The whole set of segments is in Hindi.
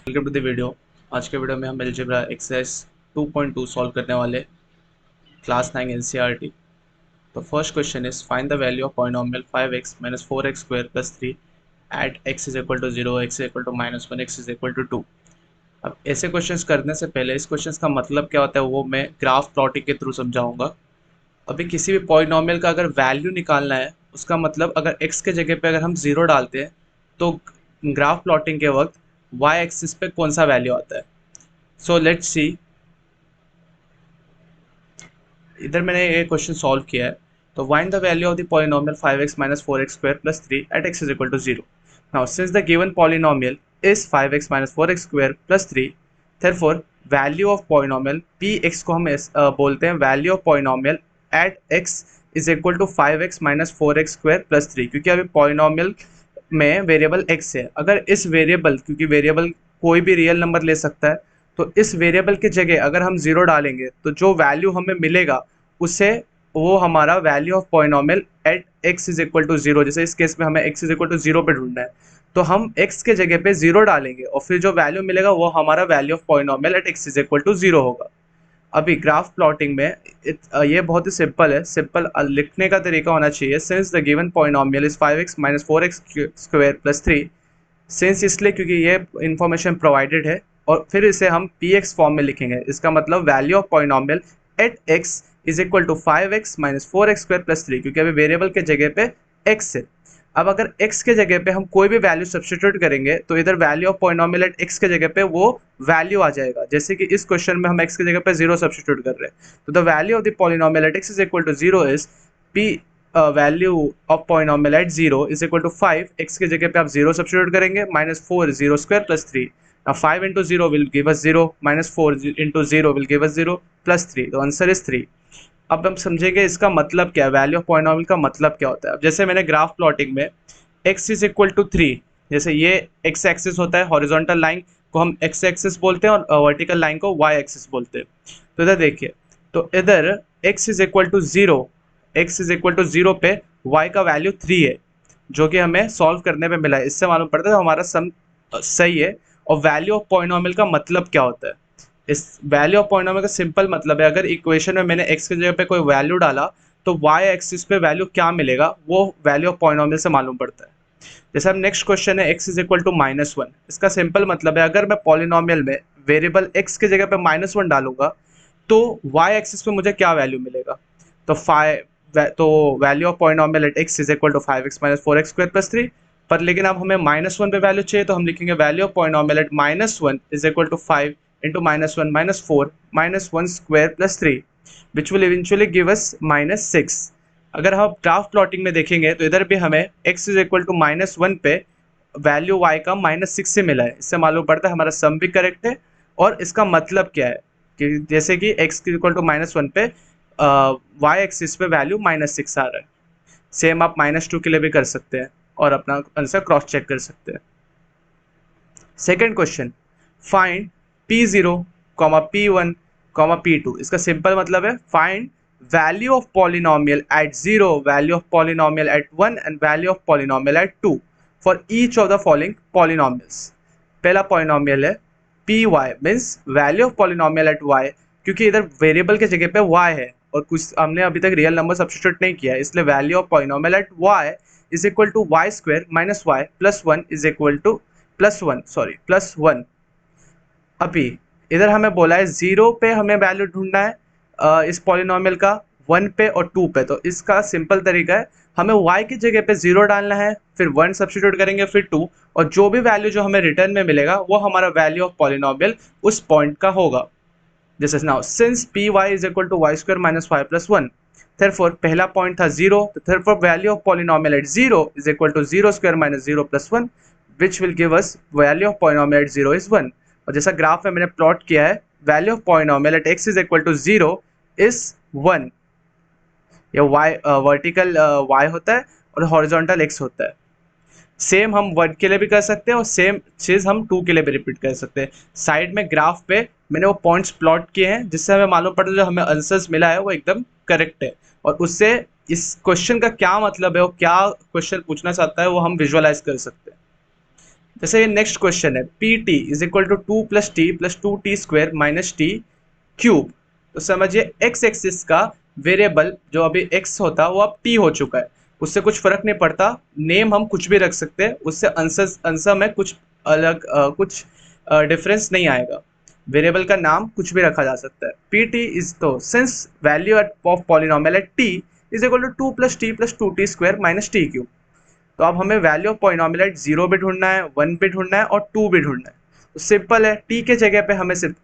Welcome to the video. आज के वीडियो में हम अलजेब्रा एक्सरसाइज 2.2 सॉल्व करने वाले क्लास 9 एनसीईआरटी। तो first question is find the value of polynomial 5x minus 4x square plus 3 at x is equal to 0, x is equal to -1, x is equal to 2। अब ऐसे क्वेश्चंस करने से पहले इस क्वेश्चंस का मतलब क्या होता है वो मैं ग्राफ प्लॉटिंग के थ्रू समझाऊंगा। अभी किसी भी पॉलिनोमियल का अगर वैल्यू निकालना है, उसका मतलब अगर x के जगह पे अगर हम 0 डालते हैं तो ग्राफ प्लॉटिंग के वक्त y एक्सिस पे कौन सा वैल्यू आता है। So let's see. इधर मैंने ये क्वेश्चन सॉल्व किया है। तो find the value of the polynomial 5x minus 4x square plus 3 at x is equal to 0। Now since the given polynomial is 5x minus 4x square plus 3, therefore value of polynomial px को हम बोलते हैं value of polynomial at x is equal to 5x minus 4x square plus 3, क्योंकि अभी पॉलिनोमियल में वेरिएबल x है। अगर इस वेरिएबल, क्योंकि वेरिएबल कोई भी रियल नंबर ले सकता है, तो इस वेरिएबल की जगह अगर हम 0 डालेंगे तो जो वैल्यू हमें मिलेगा उसे वो हमारा value of polynomial at x is equal to 0, जैसे इस केस में हमें x इज इक्वल टू 0 पे ढूंढना है, तो हम x के जगह पे 0 डालेंगे और फिर जो वैल्यू मिलेगा वो हमारा value of polynomial at x is equal to 0 होगा। अभी ग्राफ प्लॉटिंग में ये बहुत ही सिंपल है। सिंपल लिखने का तरीका होना चाहिए, since the given polynomial is 5x minus 4x square plus 3। Since इसलिए क्योंकि ये इंफॉर्मेशन प्रोवाइडेड है, और फिर इसे हम px फॉर्म में लिखेंगे। इसका मतलब value of polynomial at x is equal to 5x minus 4x square plus 3, क्योंकि अभी वेरिएबल के जगह पे x है। अब अगर x के जगह पे हम कोई भी वैल्यू सब्स्टिट्यूट करेंगे तो इधर value of polynomial at x के जगह पे वो वैल्यू आ जाएगा। जैसे कि इस क्वेश्चन में हम x के जगह पे 0 सब्स्टिट्यूट कर रहे हैं, तो the value of the polynomial at x is equal to 0 is p value of polynomial at 0 is equal to 5। x के जगह पे आप 0 सब्स्टिट्यूट करेंगे, minus 4 0 square plus 3। Now 5 into 0 will give us 0, minus 4 into 0 will give us 0, plus 3. तो आंसर इज 3। अब हम समझेंगे इसका मतलब क्या है, वैल्यू ऑफ पॉलिनोमियल का मतलब क्या होता है। अब जैसे मैंने ग्राफ प्लॉटिंग में x इज इक्वल टू 3, जैसे ये x एक्सिस होता है, हॉरिजॉन्टल लाइन को हम x एक्सिस बोलते हैं और वर्टिकल लाइन को y एक्सिस बोलते हैं। तो इधर देखिए, तो इधर x is equal to 0, x is equal to 0 पे y का वैल्यू 3 है, जो कि हमें सॉल्व करने पे मिला है। इससे मालूम पड़ता है हमारा सम सही है। और वैल्यू ऑफ पॉलिनोमियल का मतलब क्या होता है, इस वैल्यू ऑफ पॉलिनोमियल का सिंपल मतलब है, अगर इक्वेशन में मैंने x की जगह पे कोई वैल्यू डाला तो y एक्सिस पे वैल्यू क्या मिलेगा वो वैल्यू ऑफ पॉलिनोमियल से मालूम पड़ता है। जैसे अब नेक्स्ट क्वेश्चन है x इज इक्वल टू -1। इसका सिंपल मतलब है अगर मैं पॉलिनोमियल में वेरिएबल x की जगह पे -1 डालूंगा तो y एक्सिस पे मुझे क्या वैल्यू मिलेगा। तो value of polynomial at x is equal to 5x minus 4x square plus 3। पर लेकिन अब हमें -1 पे वैल्यू चाहिए, तो हम लिखेंगे value of polynomial at -1 is equal to 5 into -1 minus 4 minus 1 square plus 3, which will eventually give us -6। अगर हम ग्राफ प्लॉटिंग में देखेंगे तो इधर भी हमें x इज इक्वल टू -1 पे वैल्यू y का -6 से मिला है। इससे मालूम पड़ता है हमारा सम भी करेक्ट है। और इसका मतलब क्या है कि जैसे कि x इक्वल टू -1 पे y एक्सिस पे वैल्यू -6 आ रहा है। सेम आप -2 के लिए भी कर सकते हैं और अपना आंसर क्रॉस चेक कर सकते हैं। Second question, find p0, p1, p2। इसका सिंपल मतलब है find value of polynomial at 0, value of polynomial at 1 and value of polynomial at 2 for each of the following polynomials. पहला पॉलिनोमियल है p y, means value of polynomial at y, क्योंकि इधर वेरिएबल के जगह पे y है और कुछ हमने अभी तक रियल नंबर सब्स्टिट्यूट नहीं किया है, इसलिए value of polynomial at y is equal to y square minus y plus 1 is equal to plus 1। अभी इधर हमें बोला है 0 पे हमें वैल्यू ढूंढना है इस पॉलिनोमियल का, 1 पे और 2 पे। तो इसका सिंपल तरीका है, हमें y की जगह पे 0 डालना है, फिर 1 सब्स्टिट्यूट करेंगे, फिर 2, और जो भी वैल्यू जो हमें रिटर्न में मिलेगा वो हमारा वैल्यू ऑफ पॉलिनोमियल उस पॉइंट का होगा। जैसे now since p y is equal to y square minus y plus 1, therefore पहला पॉइंट था 0, तो therefore value of polynomial at 0 is equal to 0 square minus 0 plus 1, which will give us value of polynomial at 0 is 1। और जैसा ग्राफ में मैंने प्लॉट किया है, value of polynomial at x is equal to 0 is 1। या y वर्टिकल y होता है और हॉरिजॉन्टल x होता है। सेम हम 1 के लिए भी कर सकते हैं और सेम चीज़ हम 2 के लिए भी रिपीट कर सकते हैं। साइड में ग्राफ पे मैंने वो पॉइंट्स प्लॉट किए हैं, जिससे हमें मालूम पड़ता है जो हमें आंसर्स मिला है वो एकदम करेक्ट है, और उससे इस क्वेश्चन का क्या मतलब है और क्या क्वेश्चन पूछना चाहता है वो हम विजुअलाइज कर सकते हैं। जैसे ये नेक्स्ट क्वेश्चन है, p t is equal to 2 + t + 2t² minus t cube. तो समझिए एक्स एक्सिस का वेरिएबल जो अभी एक्स होता वो अब टी हो चुका है, उससे कुछ फर्क नहीं पड़ता, नेम हम कुछ भी रख सकते हैं, उससे आंसर आंसर में कुछ अलग कुछ डिफरेंस नहीं आएगा। वेरिएबल का नाम कुछ भी रखा जा सकता है। पी टी इज तो since value of polynomial at t is equal to 2 + t + 2t² minus t cube. तो अब हमें वैल्यू ऑफ पॉलिनोमियल एट 0 भी ढूंढना है, 1 भी ढूंढना है और 2 भी ढूंढना है। तो सिंपल है, टी के जगह पे हमें सिर्फ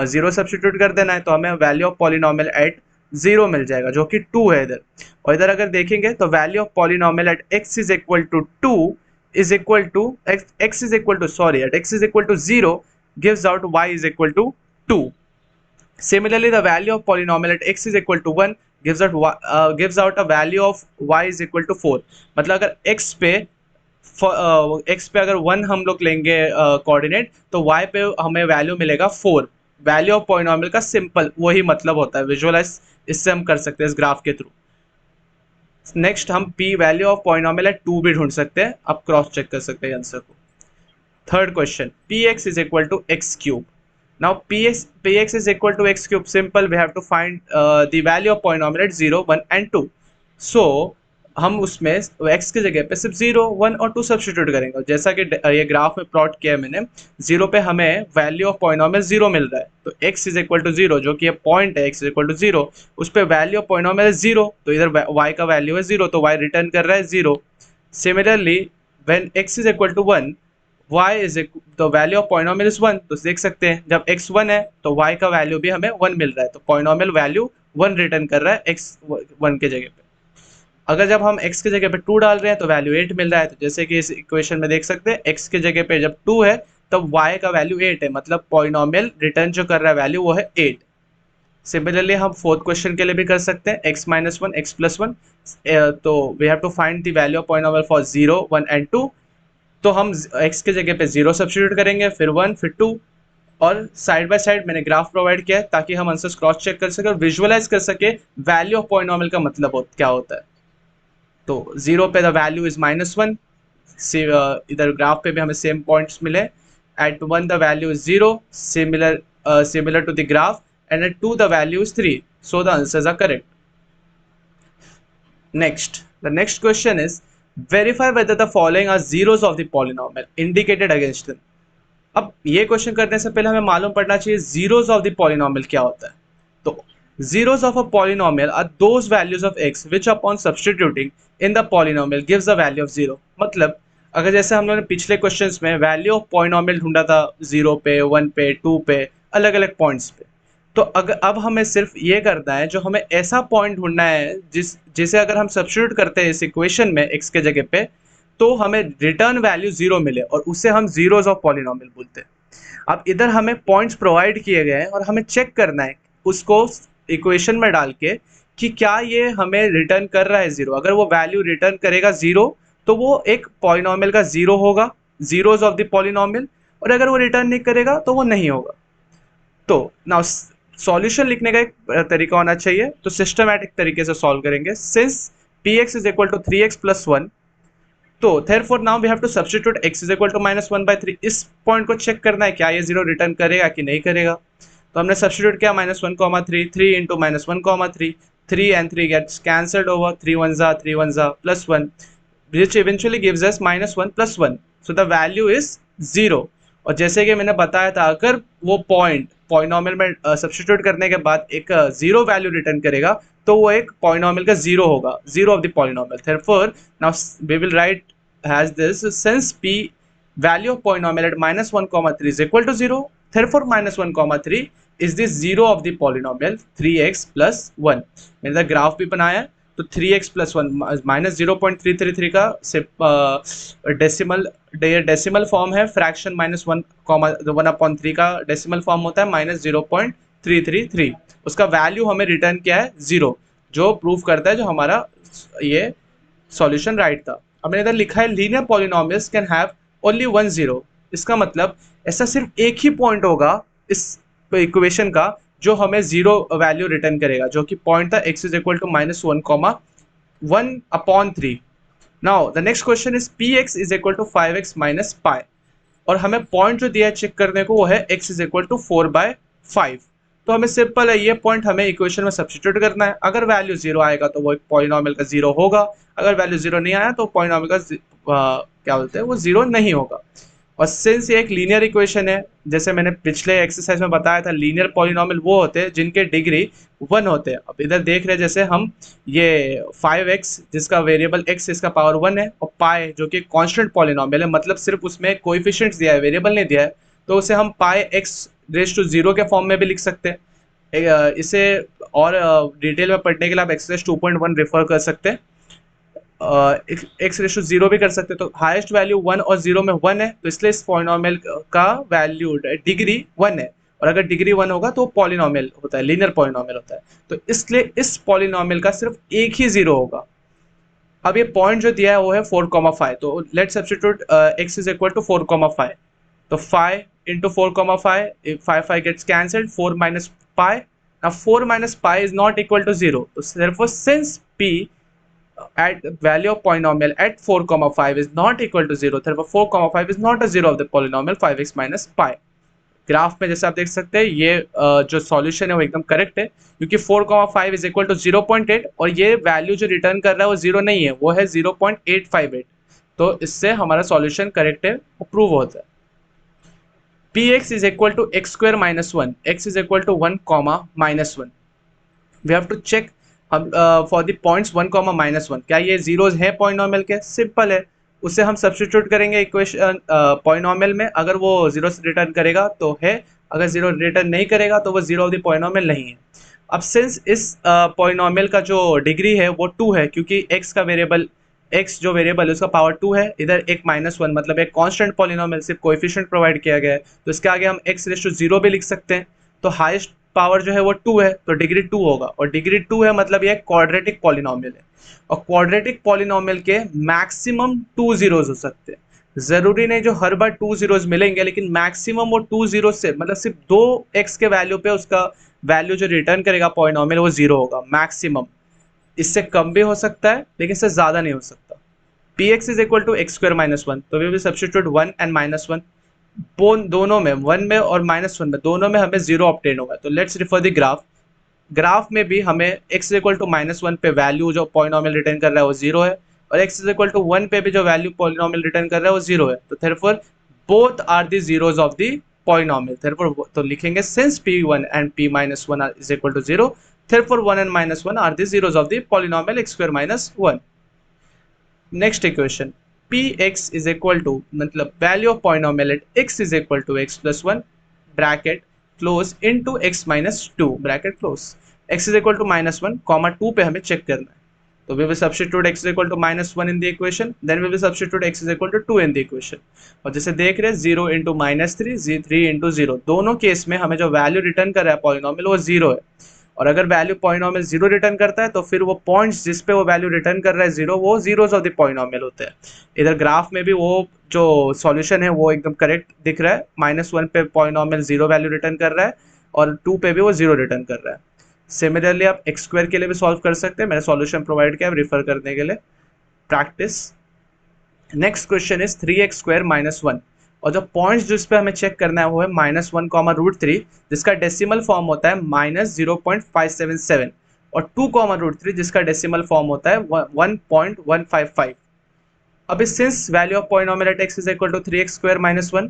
0 सब्सटीट्यूट कर देना है, तो हमें वैल्यू ऑफ पॉलिनोमियल एट 0 मिल जाएगा जो कि 2 है इधर। और इधर अगर देखेंगे तो value of polynomial at x is equal to 2 is equal to x is equal to sorry at x is equal to 0 gives out y is equal to 2. Similarly, the value of polynomial at x is equal to 1 gives out a value of y is equal to 4. मतलब अगर x पे अगर 1 हम लोग लेंगे कोऑर्डिनेट, तो y पे हमें वैल्यू मिलेगा 4। वैल्यू ऑफ पॉलिनोमियल का सिंपल वही मतलब होता है, विजुअलाइज इससे हम कर सकते हैं इस ग्राफ के थ्रू। नेक्स्ट हम p value of polynomial at 2 भी ढूंढ सकते हैं, आप क्रॉस चेक कर सकते हैं आंसर को। Third question, px is equal to x cube. Now px is equal to x cube. Simple, we have to find the value of polynomial at 0, 1 and 2. So हम उसमें x की जगह पे सिर्फ 0, 1 और 2 सब्सटीट्यूट करेंगे। जैसा कि ये ग्राफ में प्लॉट किया है मैंने, 0 पे हमें वैल्यू ऑफ पॉलिनोमियल 0 मिल रहा है, तो x इज इक्वल टू 0 जो कि ये पॉइंट है, x इज इक्वल टू 0, उस पर वैल्यू ऑफ पॉलिनोमियल है 0, तो इधर y का वैल्यू है 0, तो y रिटर्न कर रहा है 0। Similarly when x is equal to 1, y is तो वैल्यू ऑफ पॉलिनोमियल इज 1, तो देख सकते हैं जब x 1 है तो y का वैल्यू भी हमें 1 मिल रहा है, तो पॉलिनोमियल वैल्यू 1 रिटर्न कर रहा है x 1 के जगह पे। अगर जब हम x के जगह पे 2 डाल रहे हैं तो वैल्यू 8 मिल रहा है, तो जैसे कि इस इक्वेशन में देख सकते हैं x के जगह पे जब 2 है तब y का वैल्यू 8 है, मतलब पॉलिनोमियल रिटर्न जो कर रहा है वैल्यू वो है 8। सिमिलरली हम फोर्थ क्वेश्चन के लिए भी कर सकते हैं, x माइनस 1 x प्लस 1, तो we have to find the value of polynomial for 0, 1 and 2। तो हम x के जगह पे 0 सब्सटीट्यूट करेंगे, फिर 1 फिर 2, और साइड बाय साइड मैंने ग्राफ प्रोवाइड किया है ताकि हम आंसर्स क्रॉस चेक कर सके और विजुअलाइज कर सके वैल्यू ऑफ पॉलिनोमियल का मतलब क्या होता है। तो 0 पे द वैल्यू इज -1, इधर ग्राफ पे भी हमें सेम पॉइंट्स मिले। At 1 the value is 0, similar to the graph, and at 2 the value is 3, so the answers are correct. Next, the next question is verify whether the following are zeros of the polynomial indicated against them. अब ये क्वेश्चन करने से पहले हमें मालूम पड़ना चाहिए जीरोस ऑफ द पॉलिनोमियल क्या होता है। तो zeros of a polynomial are those values of x which upon substituting in the polynomial gives a value of 0। मतलब अगर जैसे हम लोगों ने पिछले क्वेश्चंस में वैल्यू ऑफ पॉलिनोमियल ढूंढा था 0 पे, 1 पे, 2 पे, अलग अलग पॉइंट्स पे, तो अगर अब हमें सिर्फ ये करना है, जो हमें ऐसा पॉइंट ढूंढना है जिसे अगर हम सब्स्टिट्यूट करते हैं इस इक्वेशन में x के जगह पे, तो हमें रिटर्न वैल्यू 0 मिले, और उसे हम जीरोस ऑफ पॉलिनोमियल बोलते हैं। अब इधर हमें पॉइंट्स प्रोवाइड किए गए हैं और हमें चेक करना है उसको इक्वेशन में डाल के कि क्या ये हमें रिटर्न कर रहा है 0। अगर वो वैल्यू रिटर्न करेगा 0 तो वो एक पॉलिनोमियल का 0 होगा, जीरोस ऑफ द पॉलिनोमियल, और अगर वो रिटर्न नहीं करेगा तो वो नहीं होगा। तो नाउ सॉल्यूशन लिखने का एक तरीका होना चाहिए, तो सिस्टमैटिक तरीके से सॉल्व करेंगे। Since px is equal to 3x plus 1, तो therefore now we have to substitute x is equal to -1/3। इस पॉइंट को चेक करना है क्या ये 0 रिटर्न करेगा कि नहीं करेगा। तो हमने सब्स्टिट्यूट किया -1, 3 into -1, 3 and 3 gets cancelled over, 3 1s are 3 1s are plus 1, which eventually gives us -1 plus 1, so the value is 0। और जैसे कि मैंने बताया था, अगर वो पॉलिनोमियल में सब्स्टिट्यूट करने के बाद एक 0 वैल्यू रिटर्न करेगा तो वो एक पॉलिनोमियल का 0 होगा, 0 of the polynomial. therefore now we will write as this, since p value of polynomial at -1, 3 is equal to 0, therefore -1, 3 is the 0 of the polynomial 3x plus 1। मैंने ग्राफ भी बनाया, तो 3x plus 1 -0.333 का डेसिमल फॉर्म है, फ्रैक्शन -1,1/3 का डेसिमल फॉर्म होता है -0.333। उसका वैल्यू हमें रिटर्न किया है 0, जो प्रूव करता है जो हमारा ये सॉल्यूशन राइट था। अब मैंने इधर लिखा है linear polynomials can have only 1 0। इसका मतलब ऐसा सिर्फ एक ही पॉइंट होगा इस इक्वेशन का जो हमें 0 वैल्यू रिटर्न करेगा, जो कि पॉइंट था x is equal to -1,1/3। Now the next question is px is equal to 5x minus pi। और हमें पॉइंट जो दिया है चेक करने को वो है x इज इक्वल टू 4/5। तो हमें सिंपल है, ये पॉइंट हमें इक्वेशन में सब्स्टिट्यूट करना है। अगर वैल्यू 0 आएगा तो वो एक पॉलिनॉमियल का 0 होगा, अगर वैल्यू 0 नहीं आया तो पॉलिनॉमियल का क्या बोलते हैं वो 0 नहीं होगा। और सिंस ये एक लीनियर इक्वेशन है, जैसे मैंने पिछले एक्सरसाइज में बताया था, लीनियर पॉलिनॉमियल वो होते हैं जिनके डिग्री 1 होते हैं। अब इधर देख रहे हैं जैसे हम ये 5x जिसका वेरिएबल x इसका पावर 1 है, और पाई जो कि कांस्टेंट पॉलिनॉमियल है, मतलब सिर्फ उसमें कोएफिशिएंट्स दिया है, वेरिएबल नहीं दिया है, तो उसे हम पाई x रेज टू 0 के फॉर्म में भी लिख सकते हैं। इसे और डिटेल में पढ़ने के लिए आप एक्सरसाइज 2.1 रेफर कर सकते हैं। एक्स रेशो 0 भी कर सकते हैं, तो हाईएस्ट वैल्यू 1 और 0 में 1 है, तो इसलिए इस पॉलिनॉमियल का वैल्यू डिग्री 1 है, और अगर डिग्री 1 होगा तो पॉलिनॉमियल होता है, लीनियर पॉलिनॉमियल होता है। तो इसलिए इस पॉलिनॉमियल का सिर्फ एक ही 0 होगा। अब ये पॉइंट जो दिया है वो है 4,5, तो let's substitute x is equal to 4,5, तो 5 into 4,5, 5 gets cancelled, 4 minus pi. Now 4 minus pi is not equal to 0. So therefore, since p at value of polynomial at 4,5 is not equal to 0, therefore 4,5 is not a 0 of the polynomial 5x minus pi. Graph में जैसे आप देख सकते हैं ये जो सॉल्यूशन है वो एकदम करेक्ट है, क्योंकि 4,5 इज इक्वल टू 0.8 और ये वैल्यू जो रिटर्न कर रहा है वो 0 नहीं है, वो है 0.858। तो इससे हमारा सॉल्यूशन करेक्ट है, वो प्रूव होता है। px is equal to x square minus 1, x is equal to 1 comma minus 1. We have to check for the points 1 comma minus 1, क्या ये जीरोज है पॉलिनॉमियल के? सिंपल है, उसे हम सब्स्टिट्यूट करेंगे इक्वेशन पॉलिनॉमियल में, अगर वो जीरो रिटर्न करेगा तो है, अगर जीरो रिटर्न नहीं करेगा तो वो जीरो ऑफ द पॉलिनॉमियल नहीं है। अब सिंस इस पॉलिनॉमियल का जो डिग्री है वो 2 है, क्योंकि x का वेरिएबल x जो वेरिएबल है उसका पावर 2 है, इधर एक -1 मतलब एक कांस्टेंट पॉलिनॉमियल, सिर्फ कोएफिशिएंट प्रोवाइड किया गया है, तो इसके आगे हम x रेज़ टू 0 भी लिख सकते हैं। तो हाईएस्ट पावर जो है वो 2 है, तो डिग्री 2 होगा, और डिग्री 2 है मतलब ये क्वाड्रेटिक पॉलिनॉमियल है, और क्वाड्रेटिक पॉलिनॉमियल के मैक्सिमम 2 जीरोज हो सकते हैं। जरूरी नहीं जो हर बार 2 जीरोज मिलेंगे, लेकिन मैक्सिमम वो 2 जीरो से मतलब सिर्फ 2x के वैल्यू पे उसका वैल्यू जो रिटर्न करेगा पॉलिनॉमियल वो 0 होगा मैक्सिमम। इससे कम भी हो सकता है लेकिन इससे ज़्यादा नहीं हो सकता। px is equal to x square minus 1, तो वी विल सब्स्टिट्यूट 1 एंड -1, दोनों में 1 में और -1 में दोनों में हमें 0 ऑब्टेन होगा। तो let's refer the graph. Graph में भी हमें x इज इक्वल टू -1 पे वैल्यू जो पॉलिनॉमियल रिटर्न कर रहा है वो 0 है, और x इज इक्वल टू 1 पे भी जो वैल्यू पॉलिनॉमियल रिटर्न कर रहा है वो 0 है। तो therefore both are the zeros of the polynomial, therefore तो लिखेंगे since p1 and p-1 is equal to 0, therefore 1 and -1 are the zeros of the polynomial x square minus 1. Next equation, px is equal to मतलब value of polynomial at x is equal to x plus 1 bracket close into x minus 2 bracket close, x is equal to -1 comma 2 पे हमें चेक करना है। तो we will substitute x is equal to -1 in the equation, then we will substitute x is equal to 2 in the equation, और जैसे देख रहे हैं 0 into -3, 3 into 0, दोनों केस में हमें जो वैल्यू रिटर्न कर रहा है पॉलिनॉमियल वो 0 है, और अगर वैल्यू पॉलिनॉमियल 0 रिटर्न करता है तो फिर वो पॉइंट्स जिस पे वो वैल्यू रिटर्न कर रहा है 0, वो जीरोज ऑफ द पॉलिनॉमियल होते हैं। इधर ग्राफ में भी वो जो सॉल्यूशन है वो एकदम करेक्ट दिख रहा है, -1 पे पॉलिनॉमियल 0 वैल्यू रिटर्न कर रहा है, और 2 पे भी वो 0 रिटर्न कर रहा है। सिमिलरली आप एक्स स्क्वायर के लिए भी सॉल्व कर सकते हैं, मैंने सॉल्यूशन प्रोवाइड किया रिफर करने के लिए, practice. Next question is 3x² -1, और जो पॉइंट्स जिस पे हमें चेक करना है वो है -1 √3, जिसका डेसिमल फॉर्म होता है -0.577, और 2 √3 जिसका डेसिमल फॉर्म होता है 1.155। अब since value of polynomial at x is equal to 3x² -1,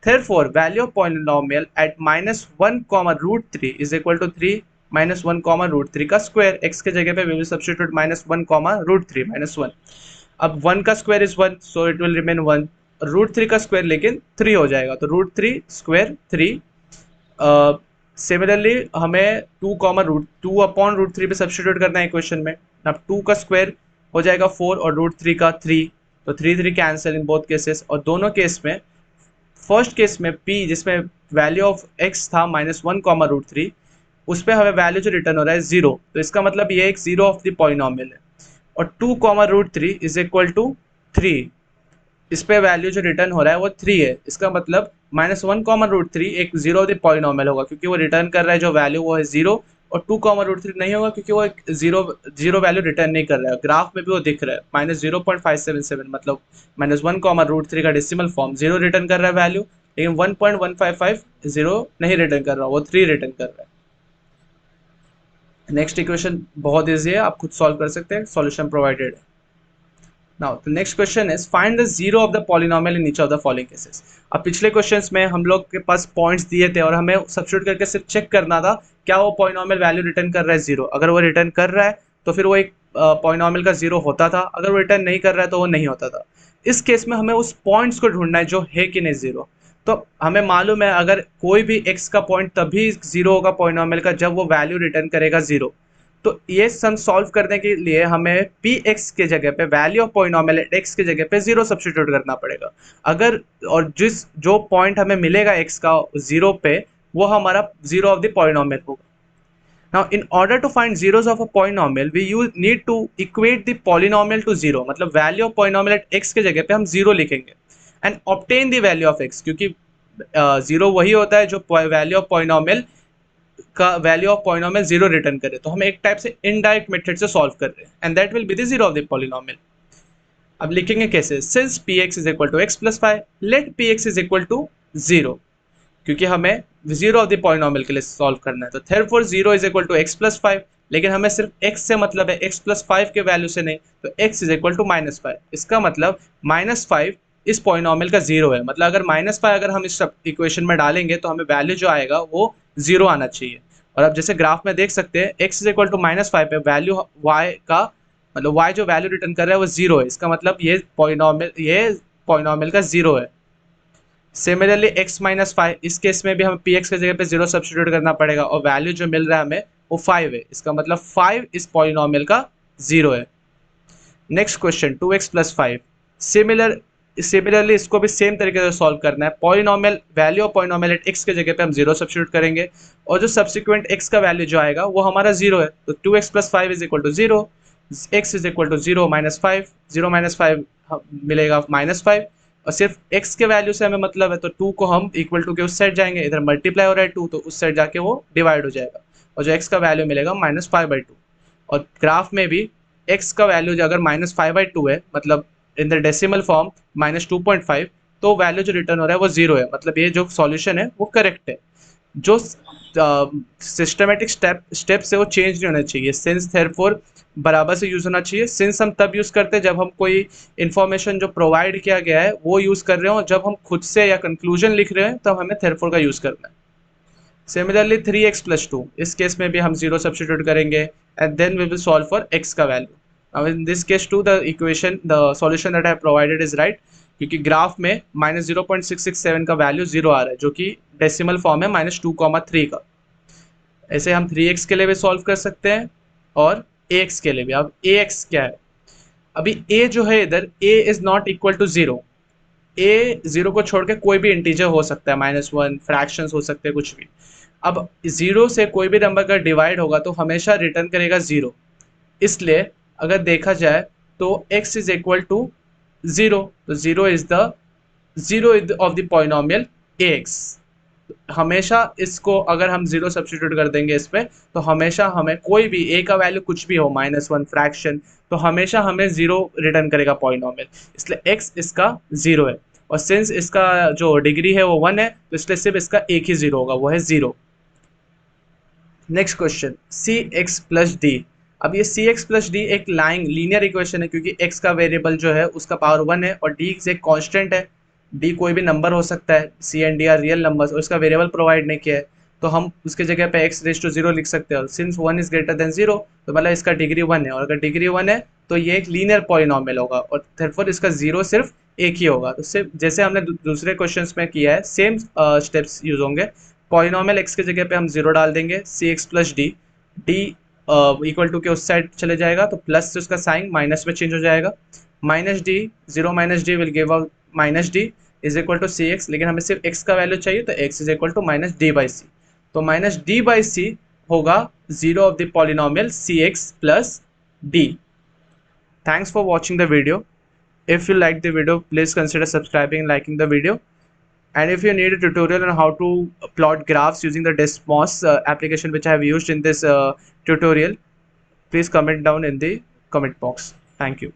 therefore value of polynomial at -1 √3 is equal to 3 -1 √3 का स्क्वायर, x के जगह पे we will substitute -1 √3 -1। अब 1 का square is 1, so it will remain 1, √3 का स्क्वायर लेकिन 3 हो जाएगा, तो √3 स्क्वायर 3। सिमिलरली हमें 2 अपॉन √3 पे सब्स्टिट्यूट करना है इक्वेशन में। अब 2 का स्क्वायर हो जाएगा 4 और √3 का 3, तो 3 कैंसिल इन बोथ केसेस, और दोनों केस में फर्स्ट केस में p जिसमें वैल्यू ऑफ x था -1 √3, उस पर हमें वैल्यू जो रिटर्न हो रहा है 0, तो इसका मतलब ये एक 0 ऑफ द पॉलिनॉमियल है, और 2 √3 इज इक्वल टू 3, इस पे वैल्यू जो रिटर्न हो रहा है वो 3 है, इसका मतलब -1 √3 एक 0 ऑफ द पॉलिनॉमियल होगा, क्योंकि वो रिटर्न कर रहा है जो वैल्यू वो है 0, और 2, √3 नहीं होगा क्योंकि वो एक जीरो वैल्यू रिटर्न नहीं कर रहा है। ग्राफ में भी वो दिख रहा है -0.577, मतलब -1, √3 का डेसिमल फॉर्म 0 रिटर्न कर रहा है वैल्यू, लेकिन 1.155 0 नहीं रिटर्न कर रहा, वो 3 रिटर्न कर रहा है। नेक्स्ट इक्वेशन बहुत ईजी है, आप खुद सॉल्व कर सकते हैं, सॉल्यूशन प्रोवाइडेड है। Now the next question is find the zero of the polynomial in each of the following cases। अब पिछले क्वेश्चंस में हम लोग के पास पॉइंट्स दिए थे और हमें सब्स्टिट्यूट करके सिर्फ चेक करना था क्या वो पॉलिनॉमियल वैल्यू रिटर्न कर रहा है जीरो। अगर वो रिटर्न कर रहा है तो फिर वो एक पॉलिनॉमियल का जीरो होता था, अगर वो रिटर्न नहीं कर रहा है तो वो नहीं होता था। इस केस में हमें उस पॉइंट्स को ढूंढना है जो है कि नहीं जीरो। तो हमें मालूम है अगर कोई भी एक्स का पॉइंट तभी जीरो होगा पॉलिनॉमियल का जब वो वैल्यू रिटर्न करेगा जीरो। तो ये सम सॉल्व करने के लिए हमें पी एक्स के जगह पे वैल्यू ऑफ पॉलिनॉमियल एक्स के जगह पे जीरो सब्स्टिट्यूट करना पड़ेगा। अगर और जो पॉइंट हमें मिलेगा एक्स का जीरो पे वो हमारा जीरो ऑफ द पॉलिनॉमियल होगा। Now, in order to find zeros of a polynomial, we need to equate the polynomial to zero। मतलब value of polynomial at x के जगह पे हम जीरो लिखेंगे and obtain the value of x, क्योंकि जीरो वही होता है जो वैल्यू ऑफ पॉलिनॉमियल का value of polynomial zero return करे। तो हम एक टाइप से इनडायरेक्ट मेथड से सॉल्व कर रहे हैं and that will be the zero of the polynomial. अब लिखेंगे कैसे, since p x is equal to x plus 5 let p x is equal to zero, क्योंकि हमें जीरो ऑफ द पॉलिनॉमियल के लिए सॉल्व करना है। तो therefore zero is equal to x plus 5, लेकिन हमें सिर्फ x से मतलब है, x प्लस 5 के वैल्यू से नहीं। तो x इज इक्वल टू -5, इसका मतलब -5 इस पॉलिनॉमियल का जीरो है। मतलब अगर -5 अगर हम इस इक्वेशन में डालेंगे तो हमें वैल्यू जो आएगा वो जीरो आना चाहिए। और अब जैसे ग्राफ में देख सकते हैं x इज इक्वल टू -5 पे वैल्यू y का मतलब y जो वैल्यू रिटर्न कर रहा है वो जीरो है, इसका मतलब ये पॉलिनॉमियल का जीरो है। सिमिलरली x -5 इस केस में भी हमें px के जगह पे जीरो सब्स्टिट्यूट करना पड़ेगा और वैल्यू जो मिल रहा है हमें वो 5 है, इसका मतलब 5 इस पॉलिनॉमियल का जीरो है। Next question 2x plus 5, similarly इसको भी सेम तरीके से सॉल्व करना है। Polynomial value of polynomial at x के जगह पे हम जीरो सब्स्टिट्यूट करेंगे और जो सब्सिक्वेंट x का वैल्यू जो आएगा वो हमारा जीरो है। तो 2x plus 5 is equal to zero, x is equal to zero -5, zero -5 मिलेगा -5 और सिर्फ x के वैल्यू से हमें मतलब है। तो 2 को हम इक्वल टू के उस साइड जाएंगे, इधर मल्टीप्लाई हो रहा है 2 तो उस साइड जाके वो डिवाइड हो जाएगा और जो x का वैल्यू मिलेगा -5/2। और ग्राफ में भी x का वैल्यू जो अगर -5/2 है मतलब इन द डेसिमल फॉर्म -2.5, तो वैल्यू जो रिटर्न हो रहा है वो जीरो है। मतलब ये जो सॉल्यूशन है वो करेक्ट है। जो सिस्टमेटिक स्टेप्स है वो चेंज नहीं होना चाहिए। सिंस थेरफॉर बराबर से यूज़ होना चाहिए। सिंस हम तब यूज़ करते हैं जब हम कोई इन्फॉर्मेशन जो प्रोवाइड किया गया है वो यूज़ कर रहे हो, जब हम खुद से या कंक्लूजन लिख रहे हैं तब हमें थेरफॉर का यूज़ करना है। सिमिलरली 3x प्लस 2, इस केस में भी हम जीरो सब्स्टिट्यूट करेंगे and then we will solve for x का value. Now in this case to the equation the solution that I have provided is right, क्योंकि ग्राफ में -0.667 का वैल्यू जीरो आ रहा है जो कि डेसिमल फॉर्म है -2,3 का। ऐसे हम 3x के लिए भी सॉल्व कर सकते हैं और ax के लिए भी। अब ax क्या है, अभी a जो है इधर a is not equal to zero. a zero को छोड़ के कोई भी इंटीजर हो सकता है, -1 फ्रैक्शंस हो सकते हैं, कुछ भी। अब जीरो से कोई भी नंबर का डिवाइड होगा तो हमेशा रिटर्न करेगा जीरो, इसलिए अगर देखा जाए तो x is equal to zero, तो zero is of the polynomial ax। हमेशा इसको अगर हम जीरो सब्स्टिट्यूट कर देंगे इस पे तो हमेशा हमें कोई भी a का वैल्यू कुछ भी हो -1 फ्रैक्शन तो हमेशा हमें जीरो रिटर्न करेगा पॉलिनॉमियल, इसलिए x इसका जीरो है। और सिंस इसका जो डिग्री है वो 1 है तो इसलिए सिर्फ इसका एक ही जीरो होगा, वो है zero. Next question cx plus D. अब ये cx प्लस डी एक लीनियर इक्वेशन है क्योंकि x का वेरिएबल जो है उसका पावर 1 है और d एक कांस्टेंट है। d कोई भी नंबर हो सकता है, c and d are real numbers और इसका वेरिएबल प्रोवाइड नहीं किया है तो हम उसके जगह पे x रेज टू 0 लिख सकते हैं। और सिंस 1 इज ग्रेटर देन 0 तो मतलब इसका डिग्री 1 है और अगर डिग्री 1 है तो ये एक लीनियर पॉलिनॉमियल होगा और थेरफॉर इसका जीरो सिर्फ एक ही होगा। तो सिर्फ जैसे हमने दूसरे क्वेश्चंस में किया है सेम स्टेप्स यूज होंगे। पॉलिनॉमियल x के जगह पे हम जीरो डाल देंगे, cx plus d, d equal to के उस साइड चले जाएगा तो प्लस से उसका साइन माइनस में चेंज हो जाएगा। -d, zero -d will give out -d is equal to cx, लेकिन हमें सिर्फ x का वैल्यू चाहिए तो x is equal to -d/c। तो -d/c होगा zero of the polynomial cx plus d। Thanks for watching the video. If you like the video, please consider subscribing and liking the video. And if you need a tutorial on how to plot graphs using the Desmos application which I have used in this tutorial, please comment down in the comment box. Thank you.